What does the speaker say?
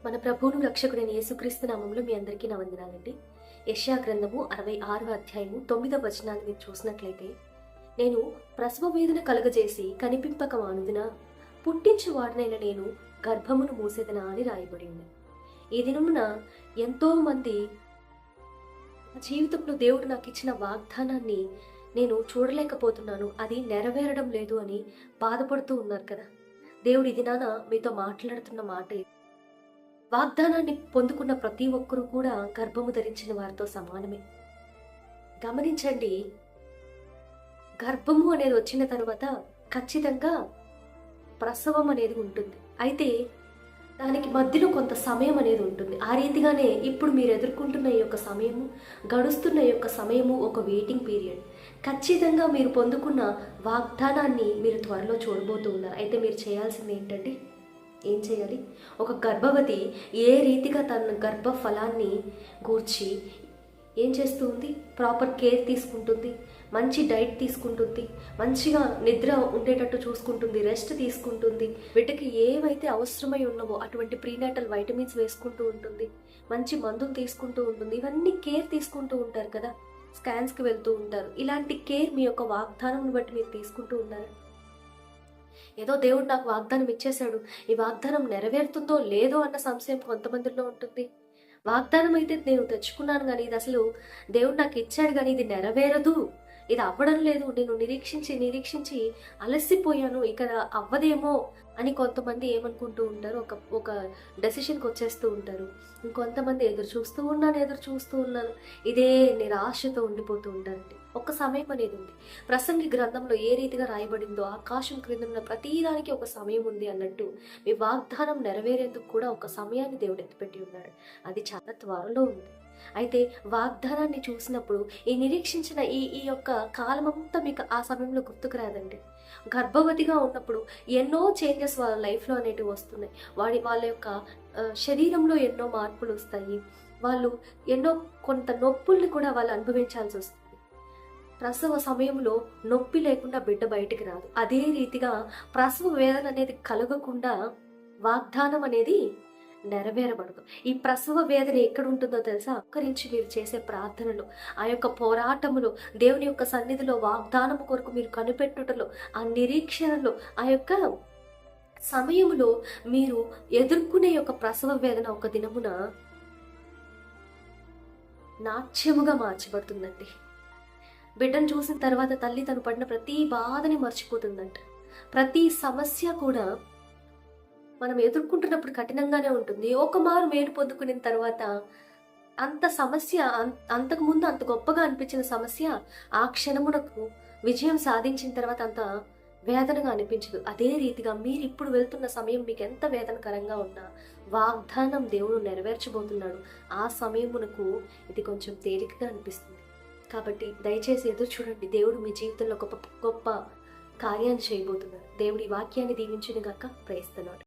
మన ప్రభువును రక్షకుడైన యేసుక్రీస్తు నామములో మీ అందరికీ నా వందనాలండి. యెషయా గ్రంథము 66వ అధ్యాయము 9వ వచనాన్ని మీరు చూసినట్లయితే, నేను ప్రసవ వేదన కలుగజేసి కనిపింపక మానుదునా, పుట్టించు వాడినైన నేను గర్భమును మూసేదనా అని రాయబడి ఉంది. ఈ దినమున ఎంతో మంది జీవితంలో దేవుడు నాకు ఇచ్చిన వాగ్దానాన్ని నేను చూడలేకపోతున్నాను, అది నెరవేరడం లేదు అని బాధపడుతూ ఉన్నారు కదా. దేవుడు ఈ దినాన మీతో మాట్లాడుతున్న మాట ఇది. వాగ్దానాన్ని పొందుకున్న ప్రతి ఒక్కరూ కూడా గర్భము ధరించిన వారితో సమానమే. గమనించండి, గర్భము అనేది వచ్చిన తర్వాత ఖచ్చితంగా ప్రసవం అనేది ఉంటుంది. అయితే దానికి మధ్యలో కొంత సమయం అనేది ఉంటుంది. ఆ రీతిగానే ఇప్పుడు మీరు ఎదుర్కొంటున్న ఈ యొక్క సమయము, గడుస్తున్న ఈ యొక్క సమయము ఒక వెయిటింగ్ పీరియడ్. ఖచ్చితంగా మీరు పొందుకున్న వాగ్దానాన్ని మీరు త్వరలో చూడబోతూ ఉన్నారు. అయితే మీరు చేయాల్సింది ఏంటంటే, ఏం చేయాలి? ఒక గర్భవతి ఏ రీతిగా తన గర్భఫలాన్ని గూర్చి ఏం చేస్తూ ఉంది? ప్రాపర్ కేర్ తీసుకుంటుంది, మంచి డైట్ తీసుకుంటుంది, మంచిగా నిద్ర ఉండేటట్టు చూసుకుంటుంది, రెస్ట్ తీసుకుంటుంది, బిడ్డకి ఏవైతే అవసరమై ఉన్నవో అటువంటి ప్రీనాటల్ వైటమిన్స్ వేసుకుంటూ ఉంటుంది, మంచి మందులు తీసుకుంటూ ఉంటుంది. ఇవన్నీ కేర్ తీసుకుంటూ ఉంటారు కదా, స్కాన్స్కి వెళ్తూ ఉంటారు. ఇలాంటి కేర్ మీ యొక్క వాగ్దానం బట్టి మీరు తీసుకుంటూ ఉన్నారు. ఏదో దేవుడు నాకు వాగ్దానం ఇచ్చేశాడు, ఈ వాగ్దానం నెరవేరుతుందో లేదో అన్న సంశయం కొంతమందిలో ఉంటుంది. వాగ్దానం అయితే నేను తెచ్చుకున్నాను, కానీ ఇది అసలు దేవుడు నాకు ఇచ్చాడు, కానీ ఇది నెరవేరదు, ఇది అవ్వడం లేదు, నేను నిరీక్షించి అలసిపోయాను, ఇక అవ్వదేమో అని కొంతమంది ఏమనుకుంటూ ఉంటారు, ఒక డెసిషన్కి వచ్చేస్తూ ఉంటారు. ఇంకొంతమంది ఎదురు చూస్తూ ఉన్నాను ఇదే నిరాశతో ఉండిపోతూ ఉంటారండి. ఒక సమయం అనేది ఉంది. ప్రసంగి గ్రంథంలో ఏ రీతిగా రాయబడిందో, ఆకాశం క్రింద ఉన్న ప్రతిదానికి ఒక సమయం ఉంది అన్నట్టు మీ వాగ్దానం నెరవేరేందుకు కూడా ఒక సమయాన్ని దేవుడు ఎత్తిపెట్టి ఉన్నాడు. అది చాలా త్వరలో ఉంది. అయితే వాగ్దానాన్ని చూసినప్పుడు ఈ నిరీక్షించిన ఈ యొక్క కాలమంతా మీకు ఆ సమయంలో గుర్తుకు రాదండి. గర్భవతిగా ఉన్నప్పుడు ఎన్నో చేంజెస్ వాళ్ళ లైఫ్లో అనేటివి వస్తున్నాయి. వాళ్ళ యొక్క శరీరంలో ఎన్నో మార్పులు వస్తాయి. వాళ్ళు కొంత నొప్పుల్ని కూడా వాళ్ళు అనుభవించాల్సి వస్తుంది. ప్రసవ సమయంలో నొప్పి లేకుండా బిడ్డ బయటికి రాదు. అదే రీతిగా ప్రసవ వేదన అనేది కలగకుండా వాగ్దానం అనేది నెరవేరబడదు. ఈ ప్రసవ వేదన ఎక్కడ ఉంటుందో తెలుసా? ఒక్కరించి మీరు చేసే ప్రార్థనలు, ఆ యొక్క పోరాటములు, దేవుని యొక్క సన్నిధిలో వాగ్దానము కొరకు మీరు కనిపెట్టుటలో, ఆ నిరీక్షణలో, ఆ యొక్క సమయములో మీరు ఎదుర్కొనే యొక్క ప్రసవ వేదన ఒక దినమున నాట్యముగా మార్చబడుతుందండి. బిడ్డను చూసిన తర్వాత తల్లి తను పడిన ప్రతి బాధని మర్చిపోతుందంట. ప్రతి సమస్య కూడా మనం ఎదుర్కొంటున్నప్పుడు కఠినంగానే ఉంటుంది. ఒక మారు మేలు పొందుకున్న తర్వాత అంత సమస్య, అంతకుముందు అంత గొప్పగా అనిపించిన సమస్య ఆ క్షణమునకు విజయం సాధించిన తర్వాత అంత వేదనగా అనిపించదు. అదే రీతిగా మీరు ఇప్పుడు వెళ్తున్న సమయం మీకు ఎంత వేదనకరంగా ఉన్నా, వాగ్దానం దేవుడు నెరవేర్చబోతున్నాడు. ఆ సమయమునకు ఇది కొంచెం తేలికగా అనిపిస్తుంది. కాబట్టి దయచేసి ఎదురు చూడండి. దేవుడు మీ జీవితంలో గొప్ప కార్యాన్ని చేయబోతున్నాడు. దేవుడి వాక్యాన్ని దీవించును గాక. ప్రేస్తున్నాడు.